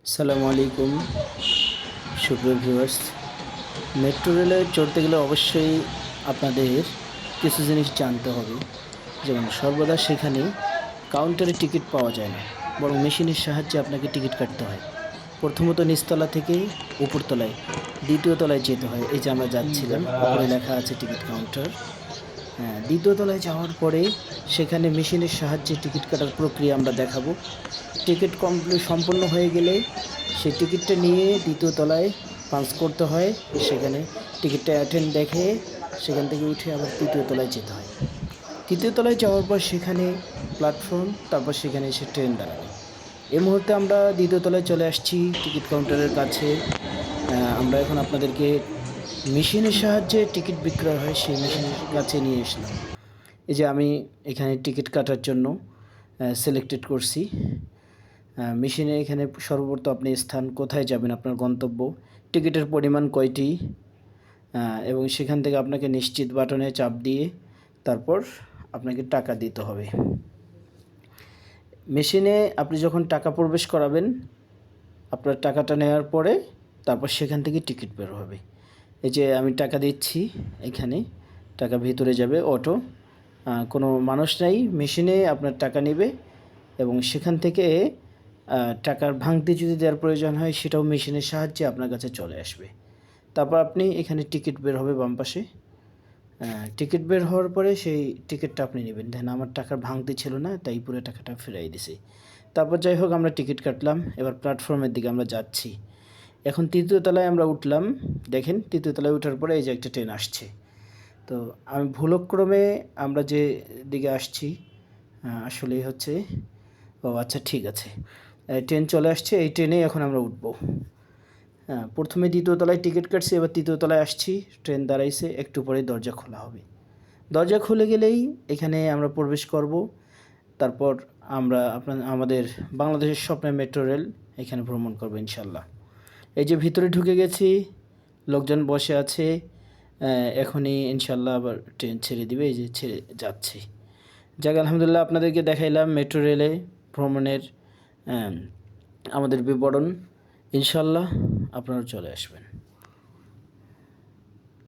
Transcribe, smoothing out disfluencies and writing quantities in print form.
আসসালামু আলাইকুম সুপ্রিয় ভিউয়ার্স। মেট্রো রেলে চড়তে গেলে অবশ্যই আপনাদের কিছু জিনিস জানতে হবে। যেমন সর্বদা সেখানে কাউন্টারে টিকিট পাওয়া যায় না, বরং মেশিনের সাহায্যে আপনাকে টিকিট কাটতে হয়। প্রথমত নিচতলা থেকে উপরতলায়, দ্বিতীয় তলায় যেতে হয়। এই যে আমরা যাচ্ছিলাম, উপরে লেখা আছে টিকিট কাউন্টার। হ্যাঁ, দ্বিতীয় তলায় যাওয়ার পরে সেখানে মেশিনের সাহায্যে টিকিট কাটার প্রক্রিয়া আমরা দেখাবো। টিকিট সম্পূর্ণ হয়ে গেলে সেই টিকিটটা নিয়ে দ্বিতীয় তলায় পাঞ্চ করতে হয়। সেখানে টিকিটটা অ্যাটেন্ড দেখে সেখান থেকে উঠে আবার তৃতীয় তলায় যেতে হয়। তৃতীয় তলায় যাওয়ার পর সেখানে প্ল্যাটফর্ম, তারপর সেখানে এসে ট্রেন দাঁড়াবে। এই মুহূর্তে আমরা দ্বিতীয় তলায় চলে আসছি টিকিট কাউন্টারের কাছে। আমরা এখন আপনাদেরকে মেশিনের সাহায্যে টিকিট বিক্রয় হয় সেই মেশিনের কাছে নিয়ে আসলাম। এই যে আমি এখানে টিকিট কাটার জন্য সিলেক্টেড করছি। মেশিনে এখানে সর্বপ্রথম আপনি স্থান, কোথায় যাবেন, আপনার গন্তব্য, টিকিটের পরিমাণ কয়টি, এবং সেখান থেকে আপনাকে নিশ্চিত বাটনে চাপ দিয়ে তারপর আপনাকে টাকা দিতে হবে। মেশিনে আপনি যখন টাকা প্রবেশ করাবেন, আপনার টাকাটা নেওয়ার পরে তারপর সেখান থেকে টিকিট বের হবে। এই যে আমি টাকা দিচ্ছি, এখানে টাকা ভিতরে যাবে অটো, কোনো মানুষ নাই, মেশিনে আপনার টাকা নেবে এবং সেখান থেকে টাকার ভাঙতি যদি দেওয়ার প্রয়োজন হয় সেটাও মেশিনের সাহায্যে আপনার কাছে চলে আসবে। তারপর আপনি এখানে টিকিট বের হবে বাম পাশে। টিকিট বের হওয়ার পরে সেই টিকিটটা আপনি নেবেন। দেখেন আমার টাকার ভাঙতি ছিল না, তাই পুরো টাকাটা ফেরাই দিছি। তারপর যাই হোক আমরা টিকিট কাটলাম, এবার প্ল্যাটফর্মের দিকে আমরা যাচ্ছি। এখন তৃতীয় তলায় আমরা উঠলাম। দেখেন তৃতীয় তলায় ওঠার পরে এই যে একটা ট্রেন আসছে। তো আমি ভুলক্রমে আমরা যে দিকে আসছি আসলেই হচ্ছে, ও আচ্ছা ঠিক আছে, ট্রেন চলে আসছে, এই ট্রেনেই এখন আমরা উঠবো। হ্যাঁ, প্রথমে দ্বিতীয় তলায় টিকিট কাটছি, এবার তৃতীয় তলায় আসছি, ট্রেন দাঁড়াইছে, একটু পরে দরজা খোলা হবে। দরজা খুলে গেলেই এখানে আমরা প্রবেশ করব। তারপর আমরা আমাদের বাংলাদেশের স্বপ্নের মেট্রো রেল এখানে ভ্রমণ করবো ইনশাল্লাহ। এই যে ভিতরে ঢুকে গেছি, লোকজন বসে আছে, এখনই ইনশাল্লাহ আবার ট্রেন ছেড়ে দিবে। এই যে ছেড়ে যাচ্ছি। যাক আলহামদুলিল্লাহ, আপনাদেরকে দেখাইলাম মেট্রো রেলে ভ্রমণের আমাদের বিবরণ। ইনশাল্লাহ আপনারা চলে আসবেন।